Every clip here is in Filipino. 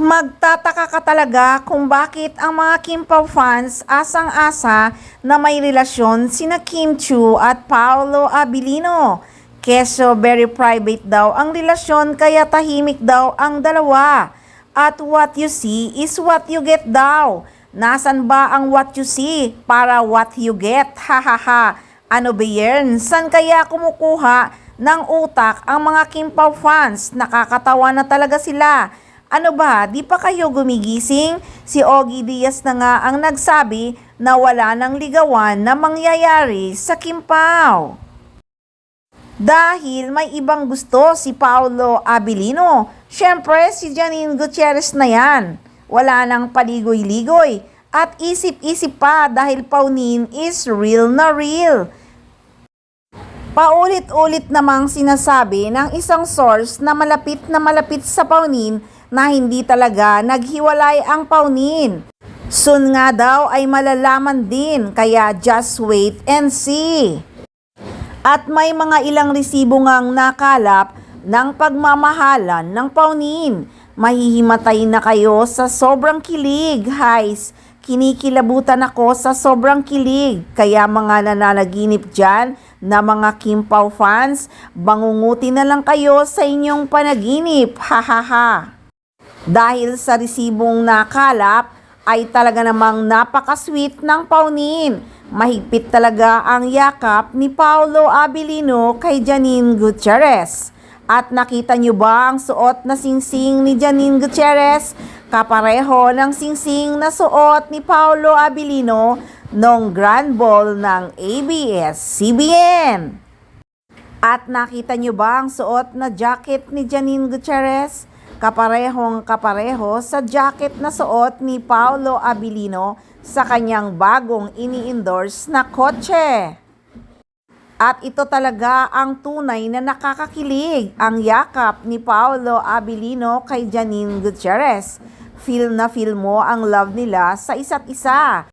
Magtataka ka talaga kung bakit ang mga Kim Pao fans asang-asa na may relasyon sina Kim Chiu at Paolo Abilino. Keso very private daw ang relasyon kaya tahimik daw ang dalawa. At what you see is what you get daw. Nasan ba ang what you see para what you get? Hahaha. Ano ba yan? San kaya kumukuha ng utak ang mga Kim Pao fans? Nakakatawa na talaga sila. Ano ba, di pa kayo gumigising? Si Ogie Diaz na nga ang nagsabi na wala nang ligawan na mangyayari sa Kim Pao. Dahil may ibang gusto si Paolo Abilino. Siyempre si Janine Gutierrez na yan. Wala nang paligoy-ligoy at isip-isip pa dahil Paunin is real na real. Paulit-ulit namang sinasabi ng isang source na malapit sa Paunin na hindi talaga naghiwalay ang Paunin. Soon nga daw ay malalaman din kaya just wait and see. At may mga ilang resibo ngang nakalap ng pagmamahalan ng Paunin. Mahihimatay na kayo sa sobrang kilig, guys. Kinikilabutan ako sa sobrang kilig. Kaya mga nananaginip dyan na mga Kim Pao fans, bangunguti na lang kayo sa inyong panaginip. Hahaha. Dahil sa resibong nakalap ay talaga namang napaka-sweet ng Paunin. Mahigpit talaga ang yakap ni Paolo Abilino kay Janine Gutierrez. At nakita nyo ba ang suot na singsing ni Janine Gutierrez? Kapareho ng singsing na suot ni Paolo Abilino noong Grand Ball ng ABS-CBN. At nakita nyo ba ang suot na jacket ni Janine Gutierrez? Kaparehong-kapareho sa jacket na suot ni Paolo Abilino sa kanyang bagong ini-endorse na kotse. At ito talaga ang tunay na nakakakilig, ang yakap ni Paolo Abilino kay Janine Gutierrez. Feel na feel mo ang love nila sa isa't isa.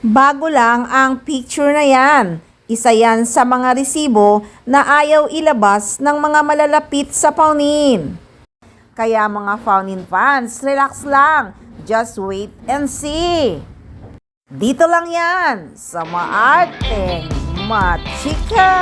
Bago lang ang picture na yan. Isa yan sa mga resibo na ayaw ilabas ng mga malalapit sa Paunin. Kaya mga Paunin fans, relax lang. Just wait and see. Dito lang yan sa Maarteng Machika.